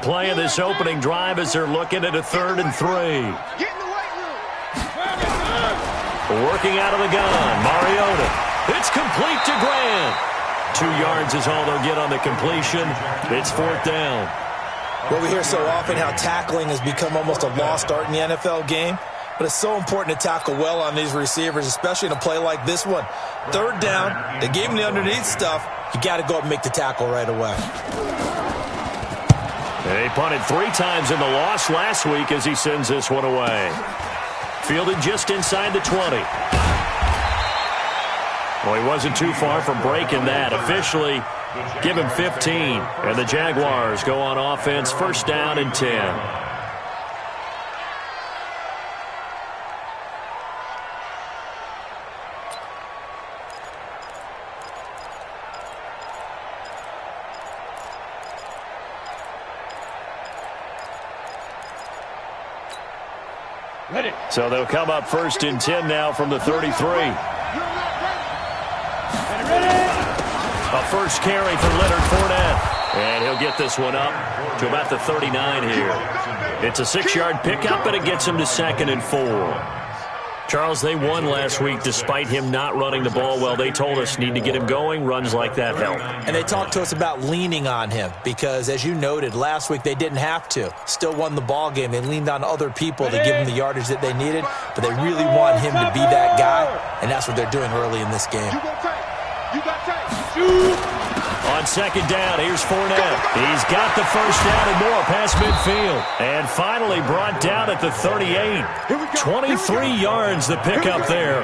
play of this opening drive as they're looking at a 3rd and 3. Get in the weight room. Working out of the gun, Mariota. It's complete to Grant. 2 yards is all they'll get on the completion. It's 4th down. Well, we hear so often how tackling has become almost a lost art in the NFL game. But it's so important to tackle well on these receivers, especially in a play like this one. 3rd down, they gave him the underneath stuff. You got to go up and make the tackle right away. They punted 3 times in the loss last week as he sends this one away. Fielded just inside the 20. Well, he wasn't too far from breaking that. Officially, give him 15. And the Jaguars go on offense, 1st down and 10. So they'll come up 1st and 10 now from the 33. A first carry for Leonard Fournette. And he'll get this one up to about the 39 here. It's a 6-yard pickup, and it gets him to 2nd and 4. Charles, they won last week despite him not running the ball well. They told us need to get him going. Runs like that help. And they talked to us about leaning on him because, as you noted, last week they didn't have to. Still won the ball game. They leaned on other people to give him the yardage that they needed, but they really want him to be that guy, and that's what they're doing early in this game. You got tape. Shoot. On 2nd down, here's Fournette. He's got the 1st down and more past midfield. And finally brought down at the 38. 23 yards the pickup there.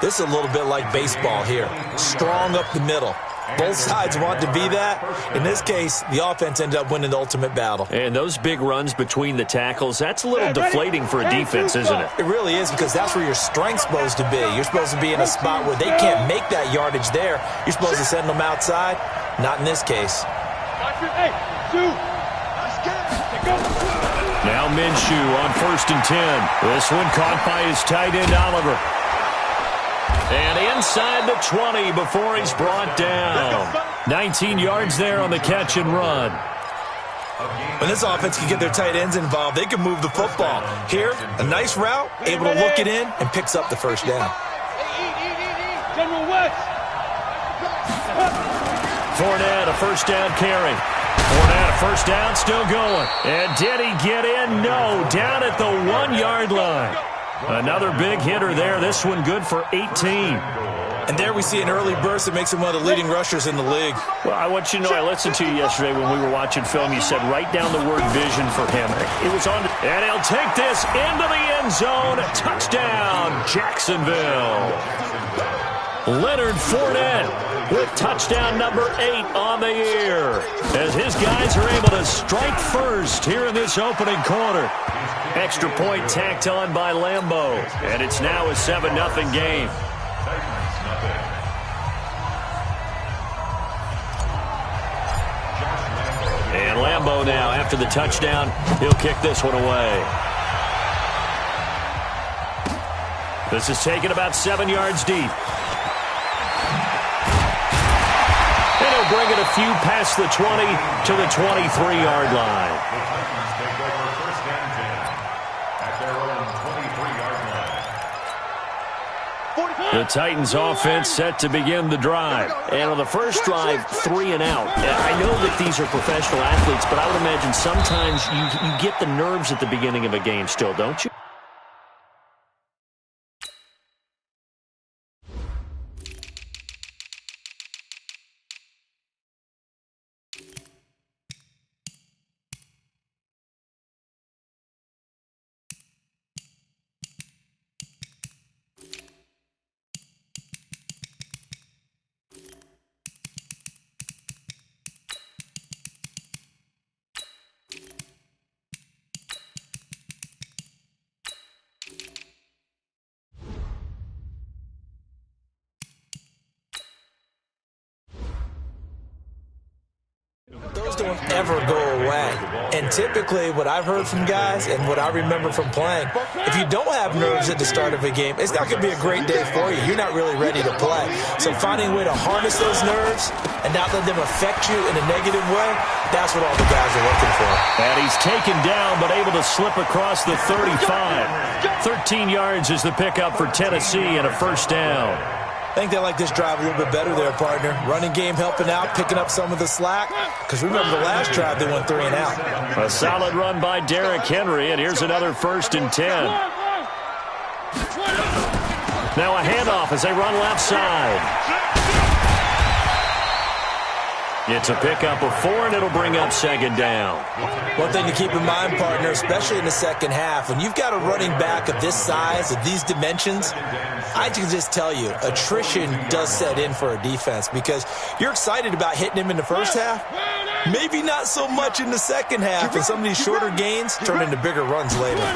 This is a little bit like baseball here. Strong up the middle. Both sides want to be that. In this case, the offense ended up winning the ultimate battle. And those big runs between the tackles, that's a little deflating for a defense, isn't it? It really is, because that's where your strength's supposed to be. You're supposed to be in a spot where they can't make that yardage there. You're supposed to send them outside. Not in this case. Now Minshew on 1st and 10. This one caught by his tight end, Oliver. And inside the 20 before he's brought down. 19 yards there on the catch and run. When this offense can get their tight ends involved, they can move the football. Here, a nice route, able to look it in, and picks up the 1st down. General West. Fournette, a 1st down carry. Fournette, a 1st down, still going. And did he get in? No, down at the 1-yard line. Another big hitter there. This one good for 18. And there we see an early burst that makes him one of the leading rushers in the league. Well, I want you to know, I listened to you yesterday when we were watching film. You said write down the word vision for him. It was on. And he'll take this into the end zone. Touchdown, Jacksonville. Leonard Fournette with touchdown number 8 on the year, as his guys are able to strike first here in this opening quarter. Extra point tacked on by Lambeau, and it's now a 7-0 game. And Lambeau now, after the touchdown, he'll kick this one away. This is taken about 7 yards deep. And he'll bring it a few past the 20 to the 23-yard line. The Titans offense set to begin the drive. And on the first drive, 3 and out. I know that these are professional athletes, but I would imagine sometimes you get the nerves at the beginning of a game still, don't you? nerves don't ever go away. And typically what I've heard from guys and what I remember from playing, if you don't have nerves at the start of a game, it's not going to be a great day for you. You're not really ready to play. So finding a way to harness those nerves and not let them affect you in a negative way, that's what all the guys are looking for. And he's taken down but able to slip across the 35. 13 yards is the pickup for Tennessee and a first down. I think they like this drive a little bit better there, partner. Running game helping out, picking up some of the slack. Because remember the last drive, they went 3 and out. A solid run by Derrick Henry, and here's another 1st and 10. Now a handoff as they run left side. It's a pickup of 4, and it'll bring up 2nd down. One thing to keep in mind, partner, especially in the second half, when you've got a running back of this size, of these dimensions, I can just tell you, attrition does set in for a defense because you're excited about hitting him in the first half, maybe not so much in the second half, and some of these shorter gains turn into bigger runs later.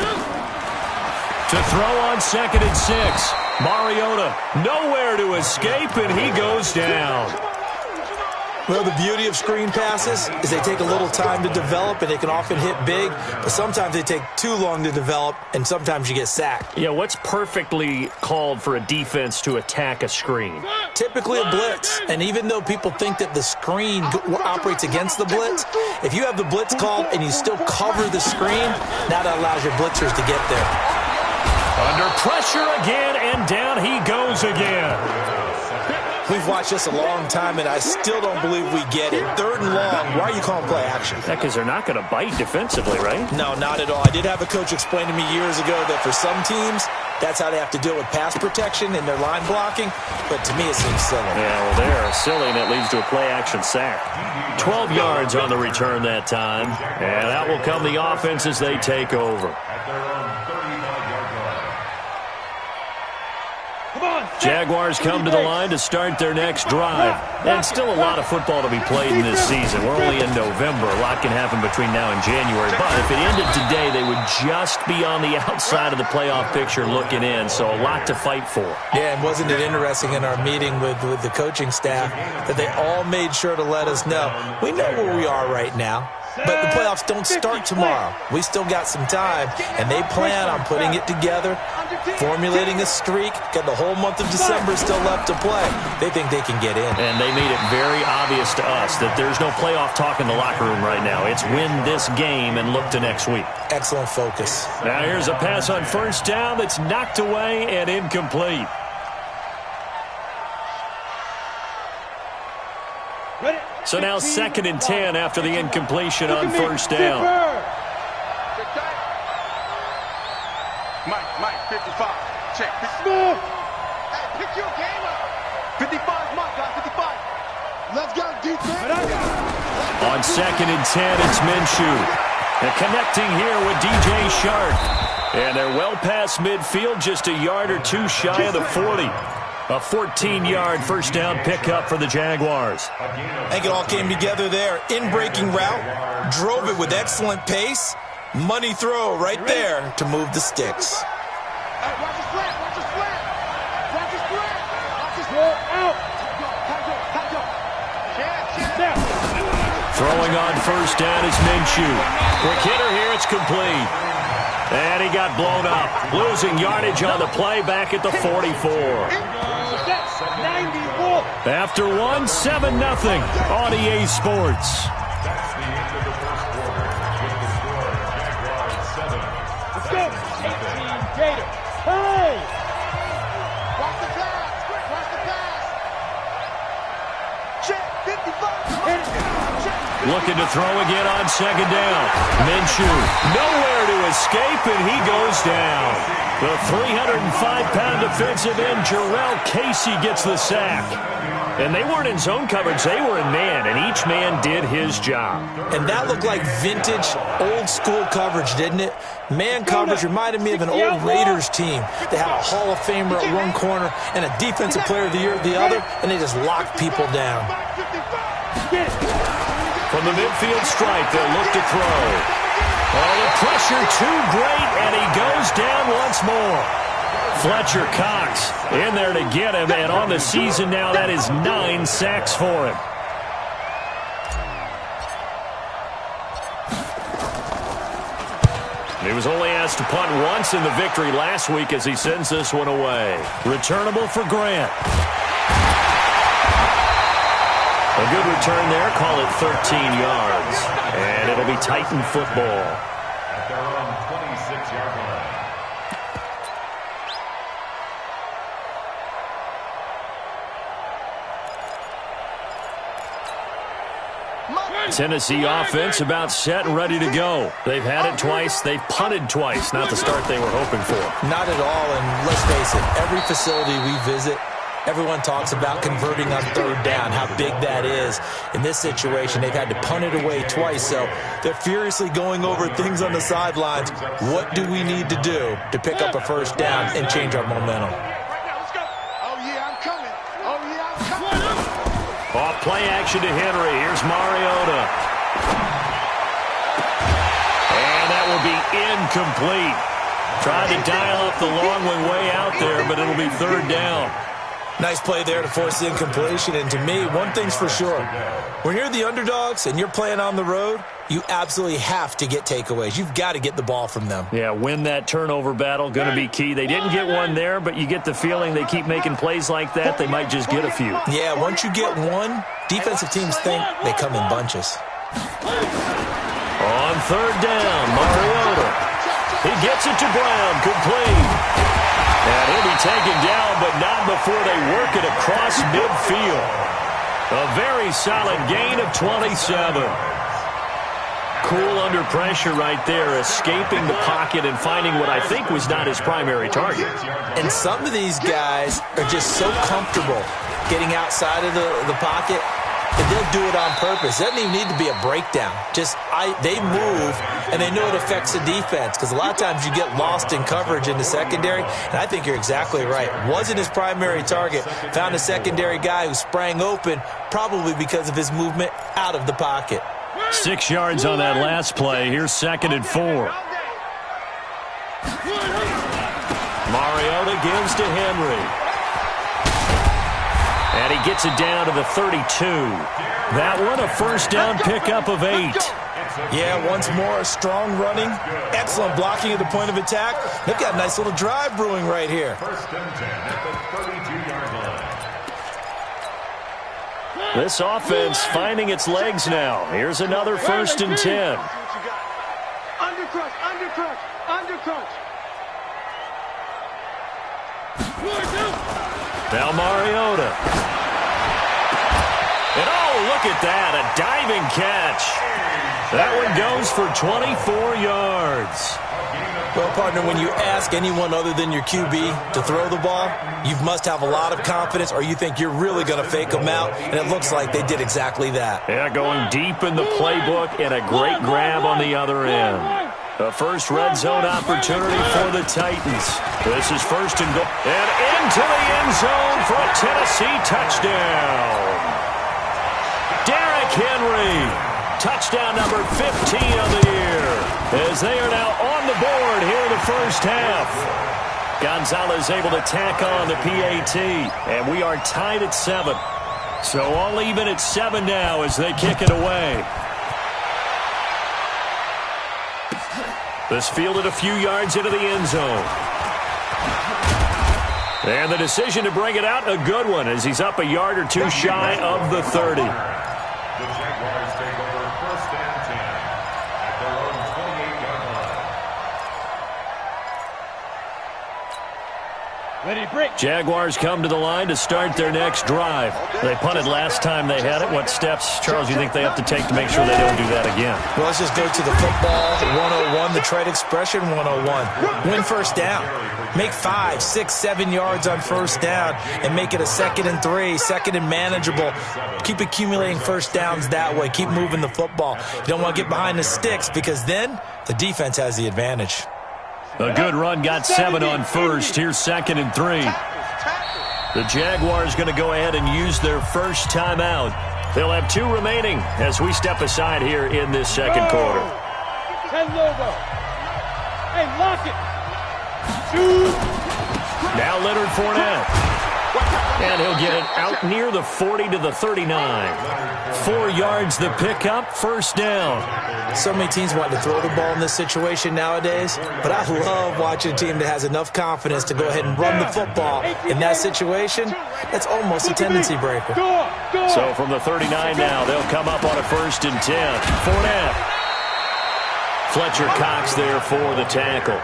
To throw on 2nd and 6. Mariota nowhere to escape, and he goes down. Well, the beauty of screen passes is they take a little time to develop, and they can often hit big, but sometimes they take too long to develop, and sometimes you get sacked. Yeah, what's perfectly called for a defense to attack a screen? Typically a blitz, and even though people think that the screen operates against the blitz, if you have the blitz called and you still cover the screen, now that allows your blitzers to get there. Under pressure again, and down he goes again. We've watched this a long time, and I still don't believe we get it. 3rd and long, why are you calling play action? Because they're not going to bite defensively, right? No, not at all. I did have a coach explain to me years ago that for some teams, that's how they have to deal with pass protection and their line blocking, but to me it seems silly. Yeah, well, they're silly, and it leads to a play-action sack. 12 yards on the return that time, and that will come the offense as they take over. Jaguars come to the line to start their next drive. And still a lot of football to be played in this season. We're only in November. A lot can happen between now and January. But if it ended today, they would just be on the outside of the playoff picture looking in. So a lot to fight for. Yeah, and wasn't it interesting in our meeting with the coaching staff that they all made sure to let us know, we know where we are right now. But the playoffs don't start tomorrow. We still got some time, and they plan on putting it together, formulating a streak, got the whole month of December still left to play. They think they can get in. And they made it very obvious to us that there's no playoff talk in the locker room right now. It's win this game and look to next week. Excellent focus. Now here's a pass on 1st down that's knocked away and incomplete. So now 2nd and 10 after the incompletion on 1st down. Mike, 55. Check. Hey, pick your game up. 55, Mike, guys, 55. Let's go, defense. On 2nd and 10, it's Minshew. And connecting here with DJ Shark. And they're well past midfield, just a yard or two shy of the 40. A 14-yard first down pickup for the Jaguars. I think it all came together there. In-breaking route, drove it with excellent pace. Money throw right there to move the sticks. Hey, watch his flat, watch his flat. Watch his flat. Watch his roll out. Throwing on 1st down is Minshew. Quick hitter here, it's complete. And he got blown up. Losing yardage on the play back at the 44. After 1, 7-0 on EA Sports. Let's go. 18 Gator. Hey! Watch the pass. Watch the pass. Check. 55. Looking to throw again on 2nd down. Minshew nowhere to escape, and he goes down. The 305-pound defensive end, Jarrell Casey, gets the sack. And they weren't in zone coverage. They were in man, and each man did his job. And that looked like vintage, old-school coverage, didn't it? Man coverage reminded me of an old Raiders team. They had a Hall of Famer at one corner and a Defensive Player of the Year at the other, and they just locked people down. From the midfield stripe, they'll look to throw. Oh, the pressure too great, and he goes down once more. Fletcher Cox in there to get him, and on the season now, that is 9 sacks for him. He was only asked to punt once in the victory last week as he sends this one away. Returnable for Grant. A good return there. Call it 13 yards. And it'll be Titan football. At their own 26-yard line. Tennessee offense about set and ready to go. They've had it twice. They've punted twice. Not the start they were hoping for. Not at all, and let's face it, every facility we visit, everyone talks about converting on third down, how big that is. In this situation, they've had to punt it away twice, so they're furiously going over things on the sidelines. What do we need to do to pick up a first down and change our momentum? Off play action to Henry. Here's Mariota. And that will be incomplete. Tried to dial up the long one way out there, but it'll be third down. Nice play there to force the incompletion. And to me, one thing's for sure. When you're the underdogs and you're playing on the road, you absolutely have to get takeaways. You've got to get the ball from them. Yeah, win that turnover battle. Going to be key. They didn't get one there, but you get the feeling they keep making plays like that. They might just get a few. Yeah, once you get one, defensive teams think they come in bunches. On third down, Mariota. He gets it to Brown. Complete. And he'll be taken down, but not before they work it across midfield. A very solid gain of 27. Cool under pressure right there, escaping the pocket and finding what I think was not his primary target. And some of these guys are just so comfortable getting outside of the pocket that they'll do it on purpose. It doesn't even need to be a breakdown. They move, and they know it affects the defense because a lot of times you get lost in coverage in the secondary, and I think you're exactly right. Wasn't his primary target. Found a secondary guy who sprang open, probably because of his movement out of the pocket. 6 yards on that last play. Here's 2nd and 4. Mariota gives to Henry. And he gets it down to the 32. That one, a first down pickup of 8. Yeah, once more, strong running, excellent blocking at the point of attack. They've got a nice little drive brewing right here. First and 10 at the 32-yard line. This offense finding its legs now. Here's another 1st and 10. Undercrush, undercrush, undercrush. Now Mariota. And oh, look at that, a diving catch. That one goes for 24 yards. Well, partner, when you ask anyone other than your QB to throw the ball, you must have a lot of confidence or you think you're really going to fake them out, and it looks like they did exactly that. Yeah, going deep in the playbook and a great grab on the other end. A first red zone opportunity for the Titans. This is 1st and goal. And into the end zone for a Tennessee touchdown. Derrick Henry. Touchdown number 15 of the year. As they are now on the board here in the first half. Gonzalez able to tack on the PAT. And we are tied at 7. So all even at 7 now as they kick it away. This fielded a few yards into the end zone. And the decision to bring it out, a good one, as he's up a yard or two shy of the 30. The Jaguars take over 1st and 10 at their own 28-yard line. Ready, break. Jaguars come to the line to start their next drive. They punted last time they had it. What steps, Charles, you think they have to take to make sure they don't do that again? Well, let's just go to the football 101, the trade expression 101. Win first down. Make 5, 6, 7 yards on first down and make it a 2nd and 3, 2nd and manageable. Keep accumulating first downs that way. Keep moving the football. You don't want to get behind the sticks because then the defense has the advantage. A good run, got 7 on first. Here's 2nd and 3. The Jaguars going to go ahead and use their first timeout. They'll have 2 remaining as we step aside here in this second quarter. 10 logo. Hey, lock it. Shoot. Now Leonard Fournette. And he'll get it out near the 40 to the 39. 4 yards the pickup, first down. So many teams want to throw the ball in this situation nowadays, but I love watching a team that has enough confidence to go ahead and run the football in that situation. That's almost a tendency breaker. So from the 39 now, they'll come up on a 1st and 10. Fournette. Fletcher Cox there for the tackle.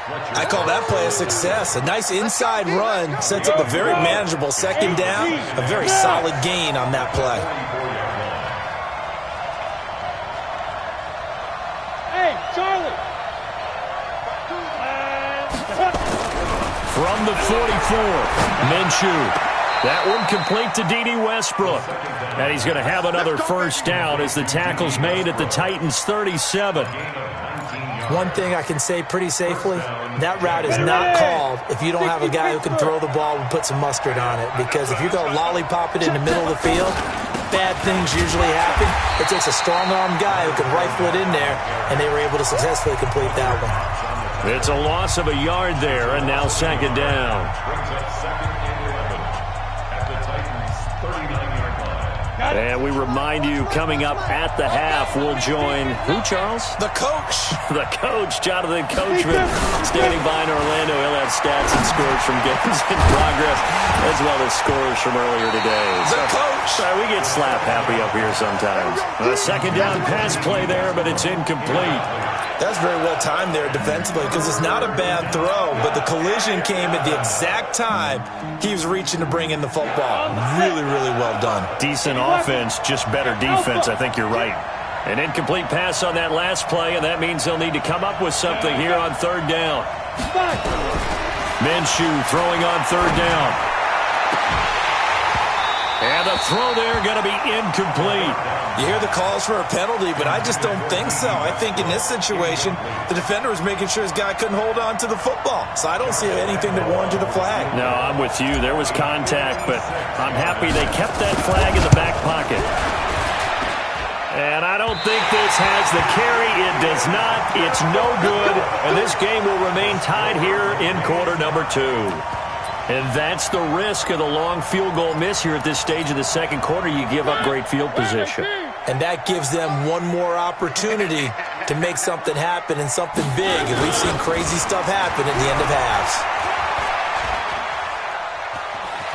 I call that play a success. A nice inside run sets up a very manageable 2nd down. A very solid gain on that play. Hey, Charlie. From the 44, Minshew. That one complete to D.D. Westbrook. And he's going to have another 1st down as the tackle's made at the Titans' 37. One thing I can say pretty safely, that route is not called if you don't have a guy who can throw the ball and put some mustard on it. Because if you go lollipop it in the middle of the field, bad things usually happen. It takes a strong-armed guy who can rifle it in there, and they were able to successfully complete that one. It's a loss of a yard there, and now 2nd down. And we remind you, coming up at the half, we'll join who, Charles? The coach. The coach, Jonathan Coachman, standing by in Orlando. He'll have stats and scores from games in progress, as well as scores from earlier today. The coach. We get slap happy up here sometimes. A 2nd down pass play there, but it's incomplete. That's very well timed there defensively because it's not a bad throw, but the collision came at the exact time he was reaching to bring in the football. Really, really well done. Decent offense, just better defense. I think you're right. An incomplete pass on that last play, and that means they'll need to come up with something here on 3rd down. Minshew throwing on 3rd down. And the throw there going to be incomplete. You hear the calls for a penalty, but I just don't think so. I think in this situation, the defender was making sure his guy couldn't hold on to the football. So I don't see anything that warranted a flag. No, I'm with you. There was contact, but I'm happy they kept that flag in the back pocket. And I don't think this has the carry. It does not. It's no good. And this game will remain tied here in quarter number 2. And that's the risk of the long field goal miss here at this stage of the 2nd quarter. You give up great field position. And that gives them one more opportunity to make something happen and something big. And we've seen crazy stuff happen at the end of halves.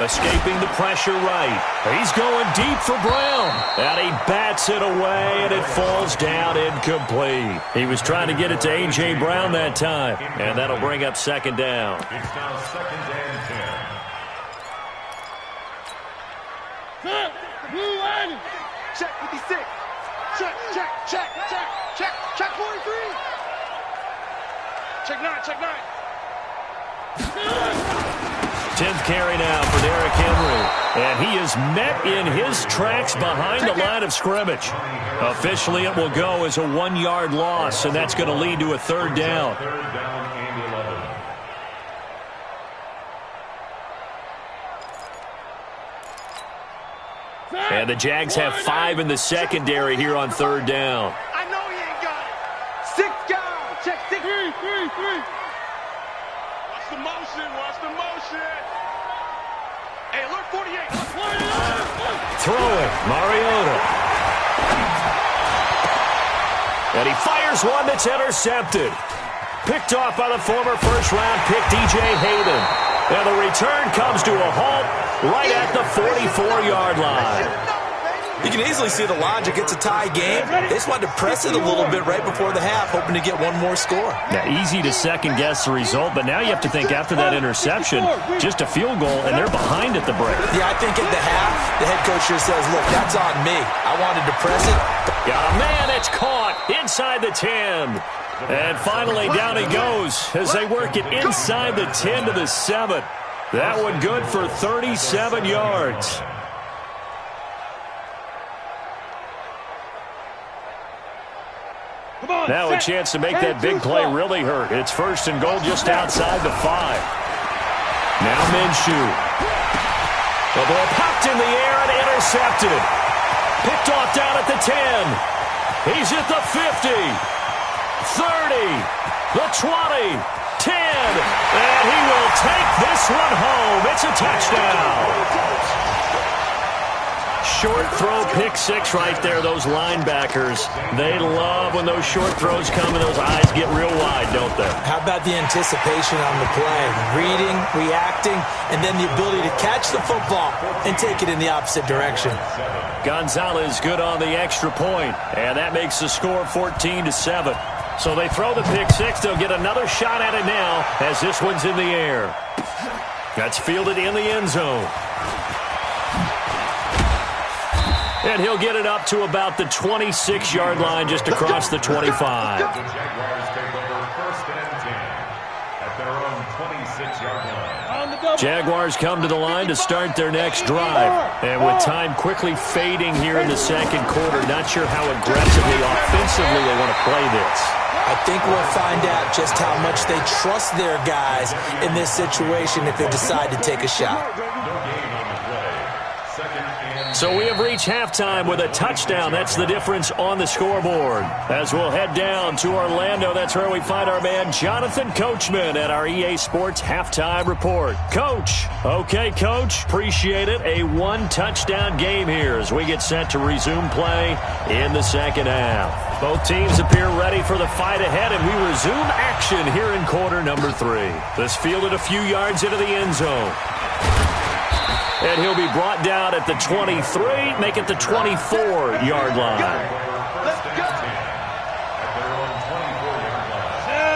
Escaping the pressure right. He's going deep for Brown. And he bats it away, and it falls down incomplete. He was trying to get it to A.J. Brown that time. And that'll bring up 2nd down. It's now 2nd and 10. Blue line. Check 56. Check, check, check, check, check, check 43. Check 9, check 9. 10th carry now for Derrick Henry. And he is met in his tracks behind the line of scrimmage. Officially, it will go as a 1-yard loss, and that's going to lead to a 3rd down. 3rd down and 11. And the Jags have 5 in the secondary here on 3rd down. I know he ain't got it. 6 guys. Check 6. 3. Watch the motion. Watch the motion. Hey, alert 48. Throwing, Mariota. And he fires one that's intercepted. Picked off by the former first-round pick, D.J. Hayden. And the return comes to a halt right at the 44-yard line. You can easily see the logic. It's a tie game. They just wanted to press it a little bit right before the half, hoping to get one more score. Now, easy to second-guess the result, but now you have to think after that interception, just a field goal, and they're behind at the break. Yeah, I think at the half, the head coach just says, look, that's on me. I wanted to press it. Got a man that's caught inside the 10. And finally, down he goes as they work it inside the 10 to the 7. That one good for 37 yards. Now a chance to make that big play really hurt. It's 1st and goal just outside the 5. Now Minshew. The ball popped in the air and intercepted. Picked off down at the 10. He's at the 50. 30. The 20. 10. And he will take this one home. It's a touchdown. Short throw, pick six right there. Those linebackers, they love when those short throws come and those eyes get real wide, don't they? How about the anticipation on the play? Reading, reacting, and then the ability to catch the football and take it in the opposite direction. Gonzalez good on the extra point, and that makes the score 14-7. So they throw the pick six. They'll get another shot at it now as this one's in the air. That's fielded in the end zone. And he'll get it up to about the 26-yard line, just across the 25. The Jaguars take over 1st and 10 at their own 26-yard line. Jaguars come to the line to start their next drive. And with time quickly fading here in the second quarter, not sure how aggressively, offensively they want to play this. I think we'll find out just how much they trust their guys in this situation if they decide to take a shot. So we have reached halftime with a touchdown. That's the difference on the scoreboard. As we'll head down to Orlando, that's where we find our man Jonathan Coachman at our EA Sports Halftime Report. Coach. Okay, Coach. Appreciate it. A one-touchdown game here as we get set to resume play in the second half. Both teams appear ready for the fight ahead, and we resume action here in quarter number 3. This fielded a few yards into the end zone. And he'll be brought down at the 23, make it the 24-yard line.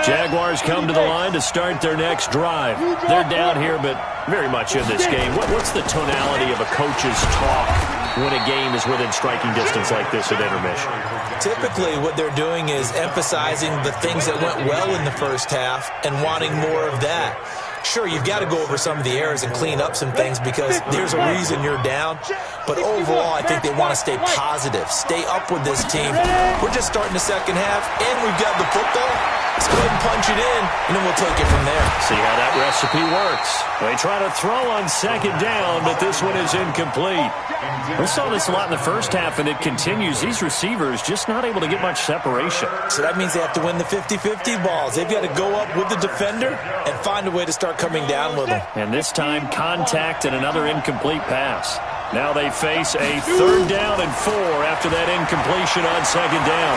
Jaguars come to the line to start their next drive. They're down here, but very much in this game. What's the tonality of a coach's talk when a game is within striking distance like this at intermission? Typically, what they're doing is emphasizing the things that went well in the first half and wanting more of that. Sure, you've got to go over some of the errors and clean up some things because there's a reason you're down. But overall, I think they want to stay positive, stay up with this team. We're just starting the second half, and we've got the football. Let's go ahead and punch it in, and then we'll take it from there. See how that recipe works. They try to throw on second down, but this one is incomplete. We saw this a lot in the first half, and it continues. These receivers just not able to get much separation. So that means they have to win the 50-50 balls. They've got to go up with the defender and find a way to start coming down with them. And this time, contact and another incomplete pass. Now they face a 3rd down and 4 after that incompletion on second down.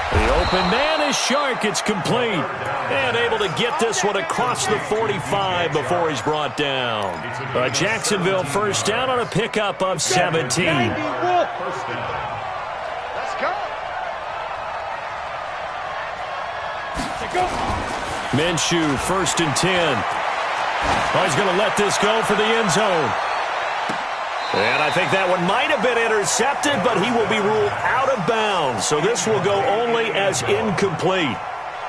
The open man is Shark. It's complete. And able to get this one across the 45 before he's brought down. A Jacksonville first down on a pickup of 17. Let's go. Minshew, 1st and 10. Oh, he's going to let this go for the end zone. And I think that one might have been intercepted, but he will be ruled out of bounds. So this will go only as incomplete.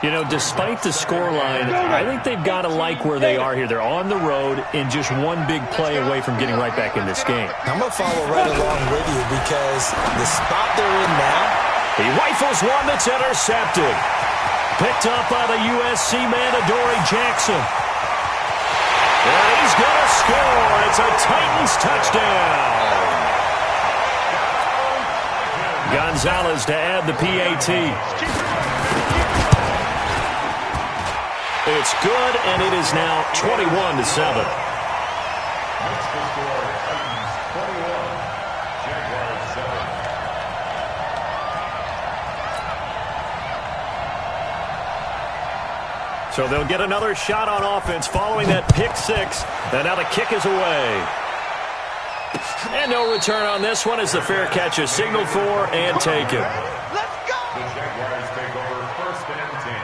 You know, despite the scoreline, I think they've got to like where they are here. They're on the road and just one big play away from getting right back in this game. I'm going to follow right along with you because the spot they're in now. He rifles one that's intercepted. Picked up by the USC man, Adoree Jackson. And he's going to score. It's a Titans touchdown. Gonzalez to add the PAT. It's good, and it is now 21-7. So they'll get another shot on offense following that pick six. And now the kick is away. And no return on this one as the fair catch is signaled for and taken. Let's go. The Jaguars take over 1st and 10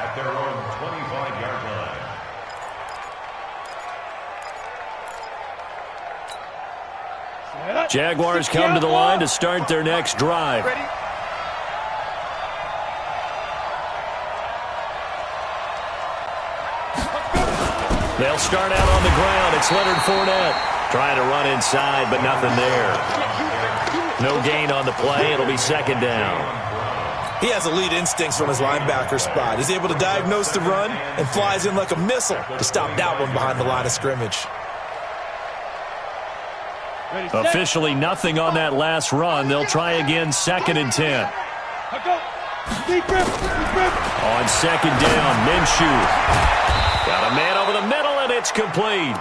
at their own 25-yard line. Jaguars come to the line to start their next drive. They'll start out on the ground. It's Leonard Fournette trying to run inside, but nothing there. No gain on the play. It'll be 2nd down. He has elite instincts from his linebacker spot. He's able to diagnose the run and flies in like a missile to stop that one behind the line of scrimmage. Officially nothing on that last run. They'll try again 2nd and 10. On second down, Minshew. Got a man over the middle, and it's complete.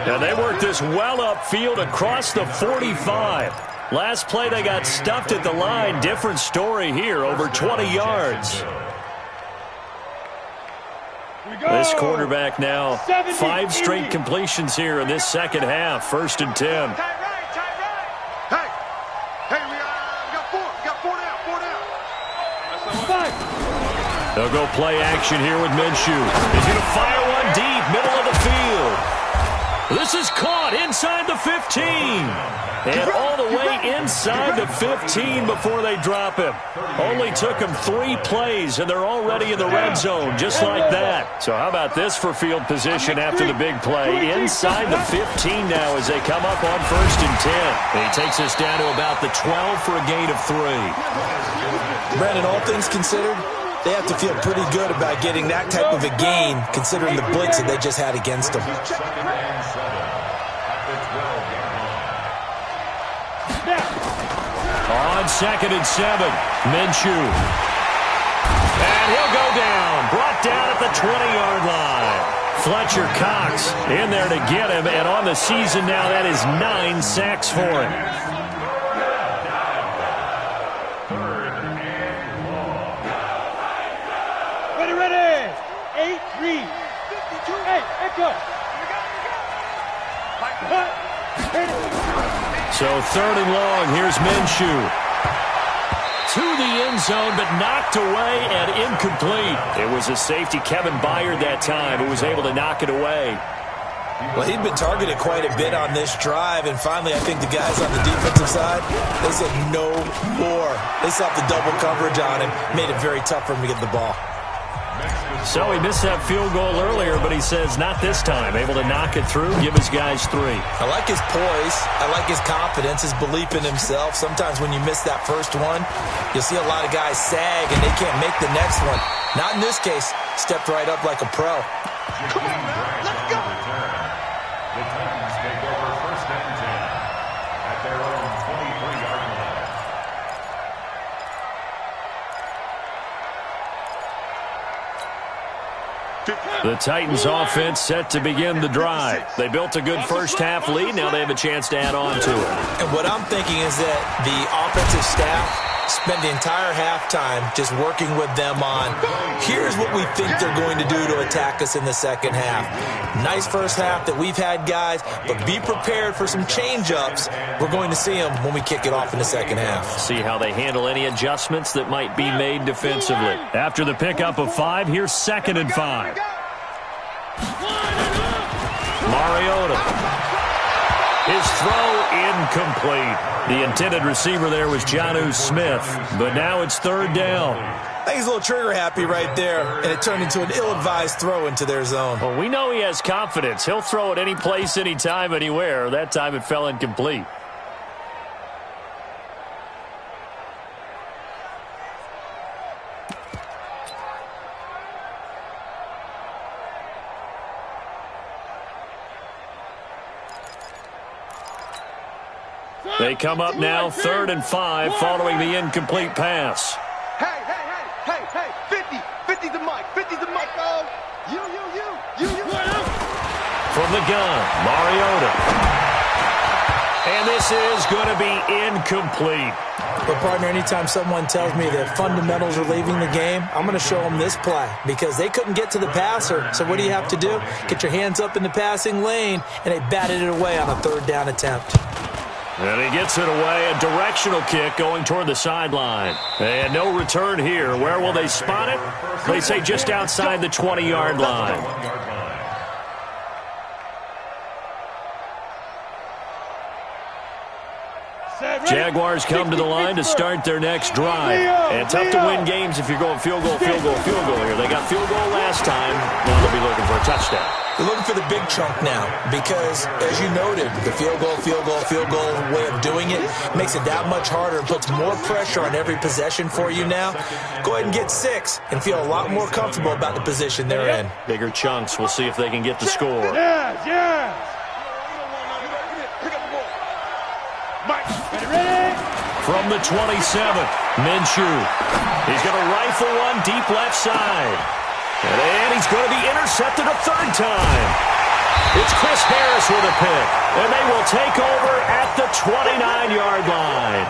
And they worked this well upfield across the 45. Last play, they got stuffed at the line. Different story here, over 20 yards. This quarterback now 5 straight completions here in this second half. 1st and 10. They'll go play action here with Minshew. He's going to fire one deep, middle of the field. This is caught inside the 15. And all the way inside the 15 before they drop him. Only took him 3 plays, and they're already in the red zone, just like that. So how about this for field position after the big play? Inside the 15 now as they come up on 1st and 10. And he takes us down to about the 12 for a gain of 3. Brandon, all things considered, they have to feel pretty good about getting that type of a gain, considering the blitz that they just had against them. On 2nd and 7, Minshew. And he'll go down. Brought down at the 20-yard line. Fletcher Cox in there to get him. And on the season now, that is 9 sacks for him. Ready. 8-3. 8 go. So 3rd and long, here's Minshew. To the end zone, but knocked away and incomplete. It was a safety, Kevin Byard, that time, who was able to knock it away. Well, he'd been targeted quite a bit on this drive, and finally I think the guys on the defensive side, they said no more. They slapped the double coverage on him, made it very tough for him to get the ball. So he missed that field goal earlier, but he says not this time. Able to knock it through, give his guys 3. I like his poise. I like his confidence, his belief in himself. Sometimes when you miss that first one, you'll see a lot of guys sag and they can't make the next one. Not in this case. Stepped right up like a pro. Come on, man. Let's go. The Titans take over 1st and 10 at their own 23-yard line. The Titans offense set to begin the drive. They built a good first half lead. Now they have a chance to add on to it. And what I'm thinking is that the offensive staff spent the entire halftime just working with them on, here's what we think they're going to do to attack us in the second half. Nice first half that we've had, guys, but be prepared for some change-ups. We're going to see them when we kick it off in the second half. See how they handle any adjustments that might be made defensively. After the pickup of 5, here's 2nd and 5. Mariota. His throw incomplete. The intended receiver there was Jonnu Smith, but now it's 3rd down. I think he's a little trigger happy right there, and it turned into an ill-advised throw into their zone. Well, we know he has confidence. He'll throw it any place, anytime, anywhere. That time it fell incomplete. They come up now 3rd and 5 following the incomplete pass. Hey, 50 the mic, 50 the mic, you. From the gun, Mariota. And this is going to be incomplete. But, partner, anytime someone tells me that fundamentals are leaving the game, I'm going to show them this play because they couldn't get to the passer. So what do you have to do? Get your hands up in the passing lane, and they batted it away on a 3rd down attempt. And he gets it away, a directional kick going toward the sideline. And no return here. Where will they spot it? They say just outside the 20-yard line. Jaguars come to the line to start their next drive. And tough to win games if you're going field goal here. They got field goal last time. Now they'll be looking for a touchdown. They're looking for the big chunk now because, as you noted, the field goal way of doing it makes it that much harder and puts more pressure on every possession for you now. Go ahead and get 6 and feel a lot more comfortable about the position they're in. Bigger chunks. We'll see if they can get the score. Yeah. From the 27, Minshew. He's going to rifle one deep left side. And he's going to be intercepted a third time. It's Chris Harris with a pick. And they will take over at the 29-yard line.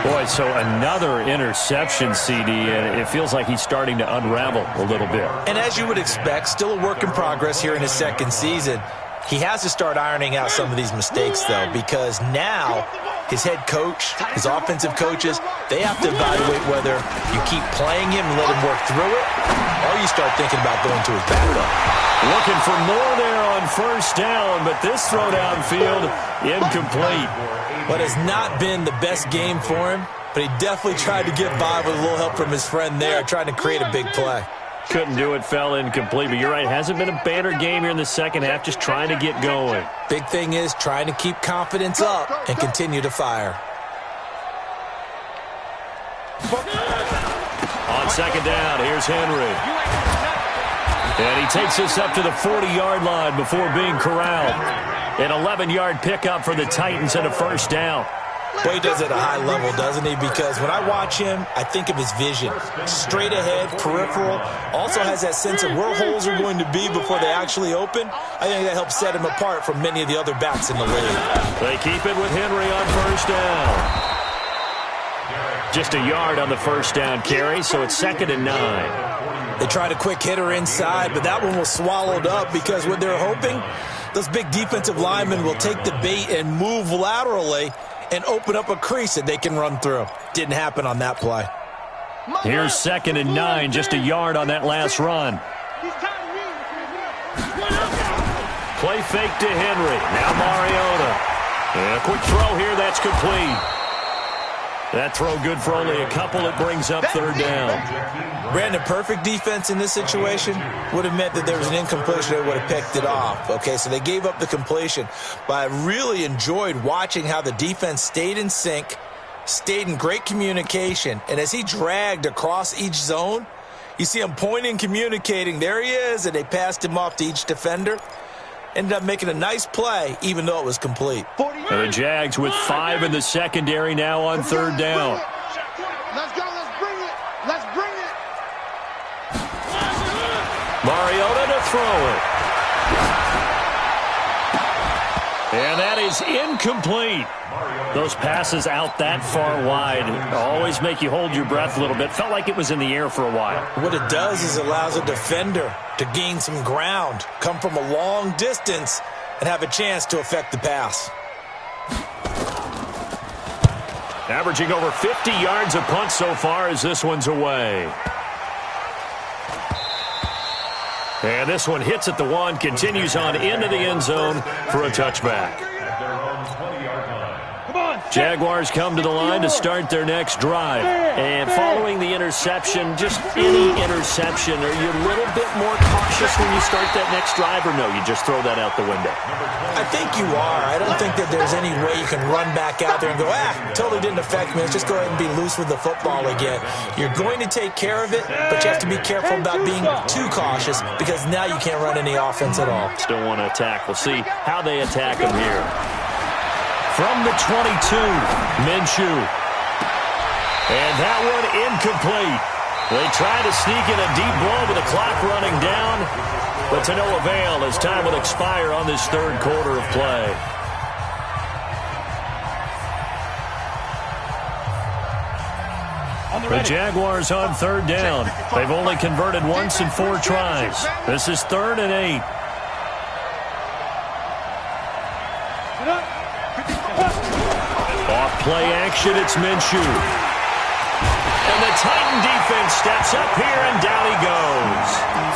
Boy, so another interception, CD, and it feels like he's starting to unravel a little bit. And as you would expect, still a work in progress here in his second season. He has to start ironing out some of these mistakes, though, because now his head coach, his offensive coaches, they have to evaluate whether you keep playing him and let him work through it, or you start thinking about going to his backup. Looking for more there on first down, but this throw downfield incomplete. But it's not been the best game for him, but he definitely tried to get by with a little help from his friend there, trying to create a big play. Couldn't do it, fell incomplete. But you're right, hasn't been a banner game here in the second half, just trying to get going. Big thing is trying to keep confidence up and continue to fire. On second down, here's Henry. And he takes us up to the 40-yard line before being corralled. An 11-yard pickup for the Titans and a first down. Well, he does it at a high level, doesn't he? Because when I watch him, I think of his vision. Straight ahead, peripheral. Also has that sense of where holes are going to be before they actually open. I think that helps set him apart from many of the other backs in the league. They keep it with Henry on first down. Just a yard on the first down carry, so it's 2nd and 9. They tried a quick hitter inside, but that one was swallowed up because what they're hoping, those big defensive linemen will take the bait and move laterally and open up a crease that they can run through. Didn't happen on that play. Here's 2nd and 9, just a yard on that last run. Play fake to Henry. Now Mariota. And a quick throw here, that's complete. That throw good for only a couple. It brings up 3rd down. Brandon, perfect defense in this situation would have meant that there was an incompletion that would have picked it off. Okay, so they gave up the completion. But I really enjoyed watching how the defense stayed in sync, stayed in great communication. And as he dragged across each zone, you see him pointing, communicating. There he is, and they passed him off to each defender. Ended up making a nice play, even though it was complete. And the Jags with 5 in the secondary now on 3rd down. Let's go. Let's bring it. Let's bring it. Mariota to throw it. And that is incomplete. Those passes out that far wide always make you hold your breath a little bit. Felt like it was in the air for a while. What it does is it allows a defender to gain some ground, come from a long distance, and have a chance to affect the pass. Averaging over 50 yards a punt so far as this one's away. And this one hits at the 1, continues on into the end zone for a touchback. Jaguars come to the line to start their next drive. And following the interception, just any interception, are you a little bit more cautious when you start that next drive, or no, you just throw that out the window? I think you are. I don't think that there's any way you can run back out there and go, totally didn't affect me. Let's just go ahead and be loose with the football again. You're going to take care of it, but you have to be careful about being too cautious because now you can't run any offense at all. Still want to attack. We'll see how they attack them here. From the 22, Minshew. And that one incomplete. They try to sneak in a deep blow with the clock running down, but to no avail as time will expire on this 3rd quarter of play. The Jaguars on 3rd down. They've only converted once in 4 tries. This is 3rd and 8. Off play action, it's Minshew. And the Titan defense steps up here, and down he goes.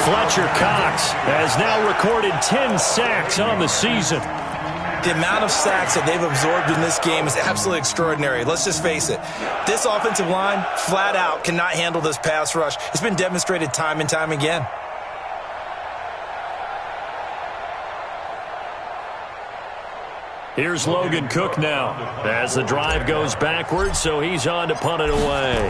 Fletcher Cox has now recorded 10 sacks on the season. The amount of sacks that they've absorbed in this game is absolutely extraordinary. Let's just face it. This offensive line, flat out, cannot handle this pass rush. It's been demonstrated time and time again. Here's Logan Cook now as the drive goes backwards, so he's on to punt it away.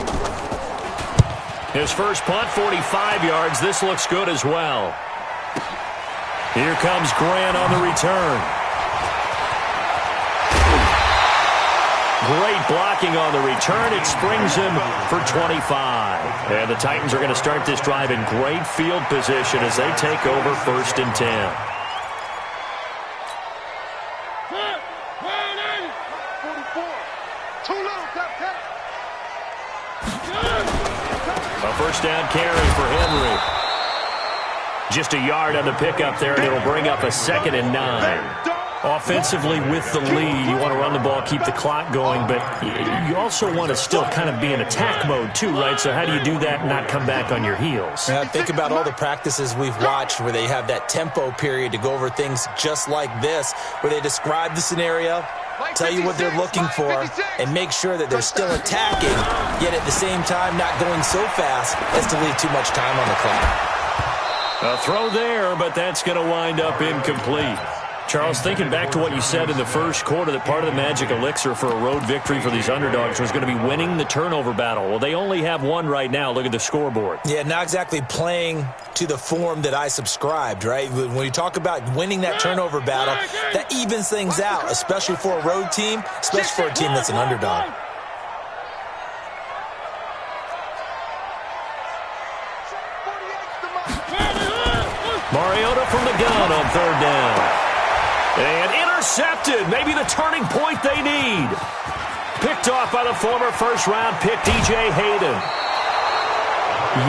His first punt, 45 yards. This looks good as well. Here comes Grant on the return. Great blocking on the return. It springs him for 25. And the Titans are going to start this drive in great field position as they take over 1st and 10. 44. Too little, Captain. A first down carry for Henry. Just a yard on the pickup there, and it'll bring up a 2nd and 9. Offensively with the lead, you want to run the ball, keep the clock going, but you also want to still kind of be in attack mode too, right? So how do you do that and not come back on your heels? Now, think about all the practices we've watched where they have that tempo period to go over things just like this, where they describe the scenario, tell you what they're looking for, and make sure that they're still attacking, yet at the same time not going so fast as to leave too much time on the clock. A throw there, but that's going to wind up incomplete. Charles, thinking back to what you said in the first quarter, that part of the magic elixir for a road victory for these underdogs was going to be winning the turnover battle. Well, they only have one right now. Look at the scoreboard. Yeah, not exactly playing to the form that I subscribed, right? When you talk about winning that turnover battle, that evens things out, especially for a road team, especially for a team that's an underdog. Mariota from the gun on 3rd down. And intercepted. Maybe the turning point they need. Picked off by the former first-round pick, DJ Hayden.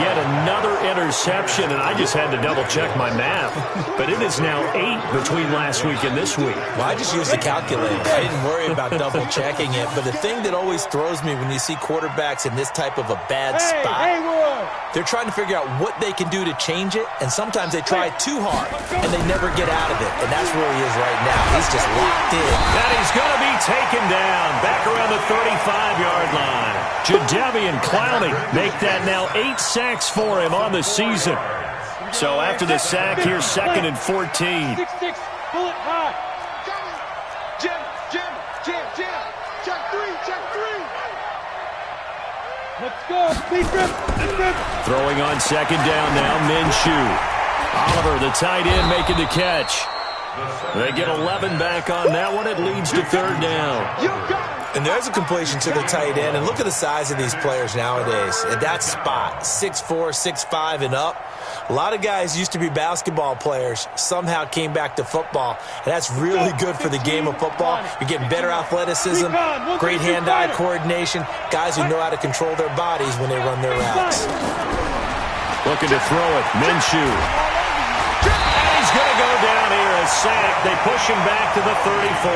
Yet another interception, and I just had to double-check my math. But it is now 8 between last week and this week. Well, I just used the calculator. I didn't worry about double-checking it. But the thing that always throws me when you see quarterbacks in this type of a bad spot, they're trying to figure out what they can do to change it, and sometimes they try too hard, and they never get out of it. And that's where he is right now. He's just locked in. And he's going to be taken down back around the 35-yard line. Jadeveon Clowney make that now 8 sacks for him on the season. So after the sack, here's 2nd and 14. 6-6, pull it high. Jim. Check three. Let's go. Throwing on 2nd down now, Minshew. Oliver, the tight end, making the catch. They get 11 back on that one. It leads to 3rd down. And there's a completion to the tight end. And look at the size of these players nowadays. At that spot, 6'4", 6'5", and up. A lot of guys used to be basketball players, somehow came back to football. And that's really good for the game of football. You're getting better athleticism, great hand-eye coordination, guys who know how to control their bodies when they run their routes. Looking to throw it, Minshew. He's going to go down here, a sack. They push him back to the 34.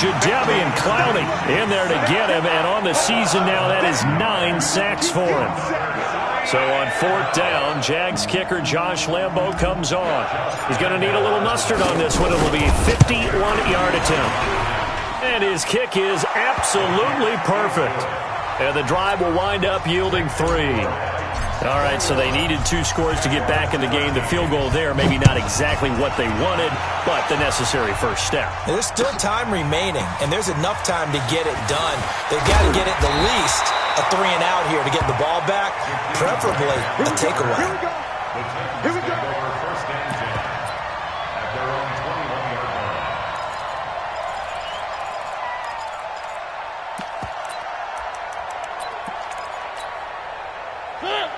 Jadeveon Clowney in there to get him, and on the season now, that is 9 sacks for him. So on 4th down, Jags kicker Josh Lambo comes on. He's going to need a little mustard on this one. It will be a 51-yard attempt. And his kick is absolutely perfect. And the drive will wind up yielding 3. All right, so they needed 2 scores to get back in the game. The field goal there, maybe not exactly what they wanted, but the necessary first step. There's still time remaining, and there's enough time to get it done. They've got to get it the least a 3-and-out here to get the ball back, preferably a takeaway. Here we go. First and 10 at their own 21-yard line.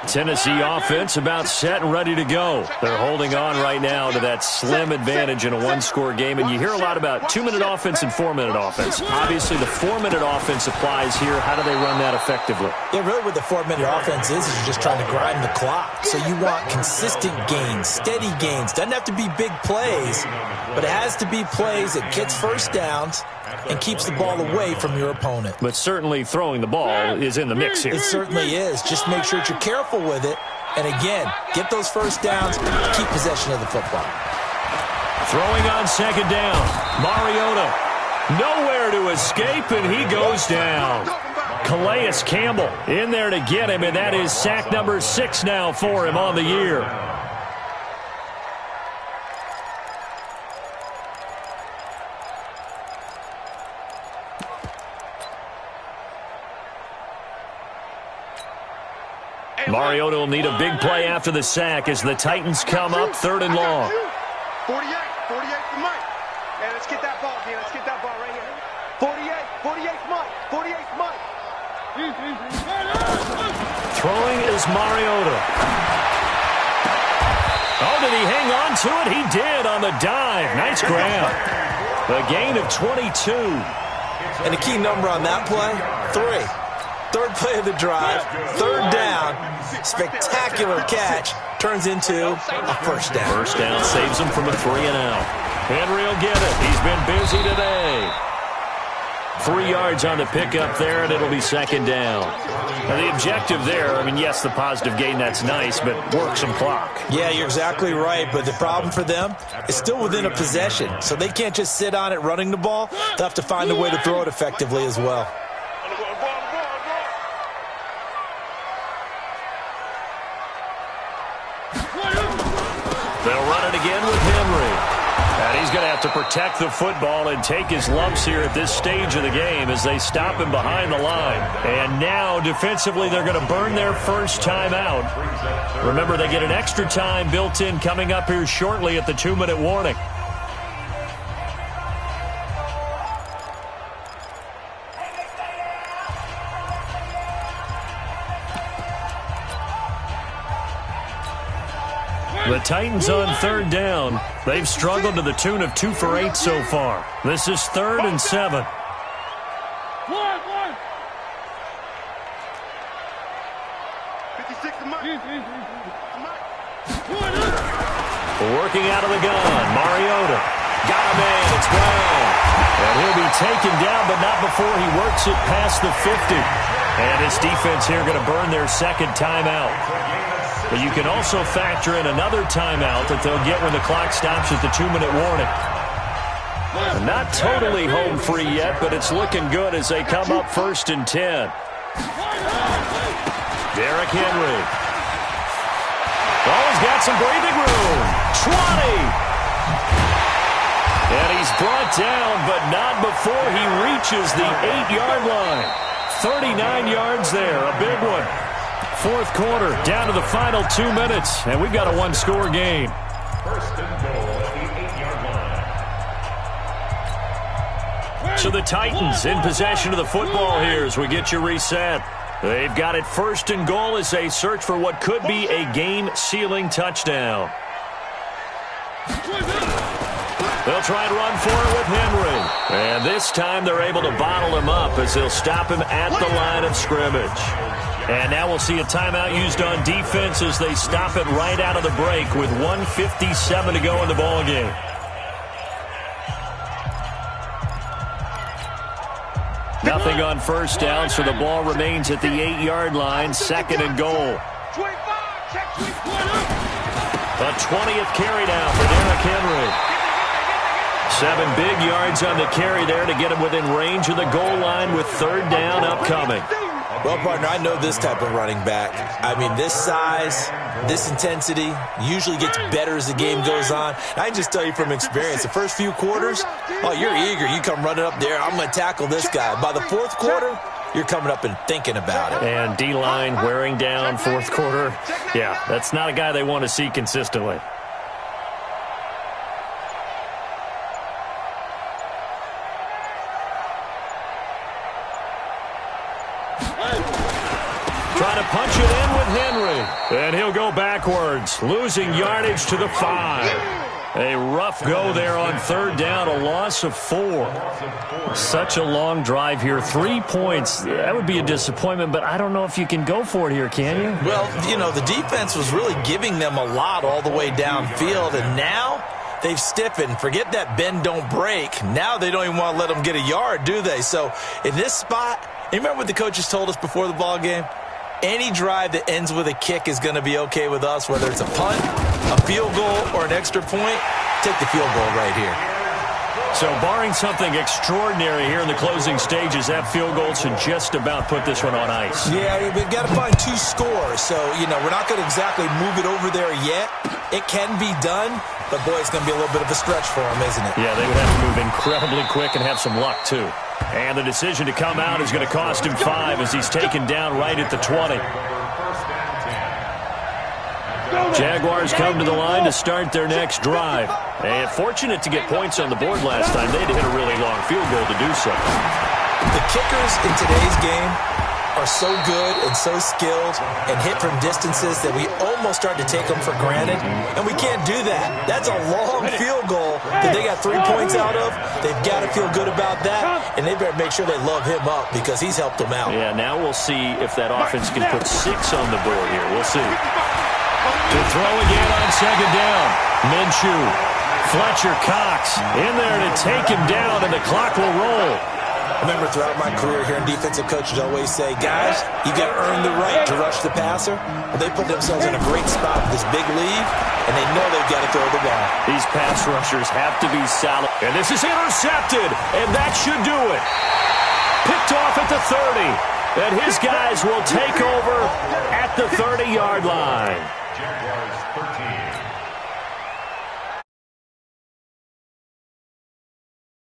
Tennessee offense about set and ready to go. They're holding on right now to that slim advantage in a 1-score game. And you hear a lot about 2-minute offense and 4-minute offense. Obviously, the 4-minute offense applies here. How do they run that effectively? Yeah, really what the 4-minute offense is you're just trying to grind the clock. So you want consistent gains, steady gains. Doesn't have to be big plays, but it has to be plays that gets first downs and keeps the ball away from your opponent. But certainly throwing the ball is in the mix here. It certainly is. Just make sure that you're careful with it. And again, get those first downs, keep possession of the football. Throwing on 2nd down. Mariota nowhere to escape, and he goes down. Calais Campbell in there to get him, and that is sack number 6 now for him on the year. Mariota will need a big play after the sack as the Titans come up 3rd and long. 48 for Mike. And let's get that ball, man. Let's get that ball right here. 48 for Mike. 48 Throwing is Mariota. Oh, did he hang on to it? He did on the dive. Nice grab. A gain of 22. And the key number on that play, 3. Third play of the drive, third down, spectacular catch, turns into a first down. First down saves him from a 3-and-out. Henry will get it. He's been busy today. 3 yards on the pickup there, and it'll be second down. Now, the objective there, I mean, yes, the positive gain, that's nice, but work some clock. Yeah, you're exactly right, but the problem for them is still within a possession, so they can't just sit on it running the ball. They'll have to find a way to throw it effectively as well. They'll run it again with Henry. And he's going to have to protect the football and take his lumps here at this stage of the game as they stop him behind the line. And now, defensively, they're going to burn their first time out. Remember, they get an extra time built in coming up here shortly at the 2-minute warning. The Titans on third down. They've struggled to the tune of 2 for 8 so far. This is 3rd and 7. Working out of the gun. Mariota. Got a man. It's Brown. And he'll be taken down, but not before he works it past the 50. And his defense here going to burn their second timeout. But you can also factor in another timeout that they'll get when the clock stops at the 2-minute warning. Not totally home free yet, but it's looking good as they come up 1st and 10. Derrick Henry. Oh, he's got some breathing room. 20. And he's brought down, but not before he reaches the 8-yard line. 39 yards there, a big one. 4th quarter, down to the final 2 minutes, and we've got a 1-score game. First and goal at the 8-yard line. So the Titans in possession of the football here as we get you reset. They've got it 1st and goal as they search for what could be a game-sealing touchdown. They'll try and run for it with Henry. And this time they're able to bottle him up as they'll stop him at the line of scrimmage. And now we'll see a timeout used on defense as they stop it right out of the break with 1:57 to go in the ballgame. Nothing on first down, so the ball remains at the 8-yard line, 2nd and goal. A 20th carry down for Derrick Henry. 7 big yards on the carry there to get him within range of the goal line with 3rd down upcoming. Well, partner, I know this type of running back. I mean, this size, this intensity usually gets better as the game goes on. I can just tell you from experience, the first few quarters, oh, you're eager. You come running up there, I'm going to tackle this guy. By the 4th quarter, you're coming up and thinking about it. And D-line wearing down 4th quarter. Yeah, that's not a guy they want to see consistently. Trying to punch it in with Henry. And he'll go backwards, losing yardage to the 5. A rough go there on 3rd down, a loss of 4. Such a long drive here. 3 points, that would be a disappointment, but I don't know if you can go for it here, can you? Well, you know, the defense was really giving them a lot all the way downfield, and now they've stiffened. Forget that bend, don't break. Now they don't even want to let them get a yard, do they? So in this spot, you remember what the coaches told us before the ball game? Any drive that ends with a kick is going to be okay with us, whether it's a punt, a field goal, or an extra point. Take the field goal right here. So barring something extraordinary here in the closing stages, that field goal should just about put this one on ice. Yeah, we've got to find 2 scores. So, you know, we're not going to exactly move it over there yet. It can be done, but, boy, it's going to be a little bit of a stretch for them, isn't it? Yeah, they would have to move incredibly quick and have some luck, too. And the decision to come out is going to cost him 5 as he's taken down right at the 20. Jaguars come to the line to start their next drive. And fortunate to get points on the board last time. They had to hit a really long field goal to do so. The kickers in today's game are so good and so skilled and hit from distances that we almost start to take them for granted, and we can't do that. That's a long field goal that they got 3 points out of. They've got to feel good about that, and they better make sure they love him up because he's helped them out. Yeah, now we'll see if that offense can put 6 on the board here. We'll see. To throw again on second down. Minshew. Fletcher Cox in there to take him down, and the clock will roll. I remember throughout my career hearing defensive coaches always say, guys, you got to earn the right to rush the passer. Well, they put themselves in a great spot with this big lead, and they know they've got to throw the ball. These pass rushers have to be solid. And this is intercepted, and that should do it. Picked off at the 30, and his guys will take over at the 30-yard line. Jaguars 13.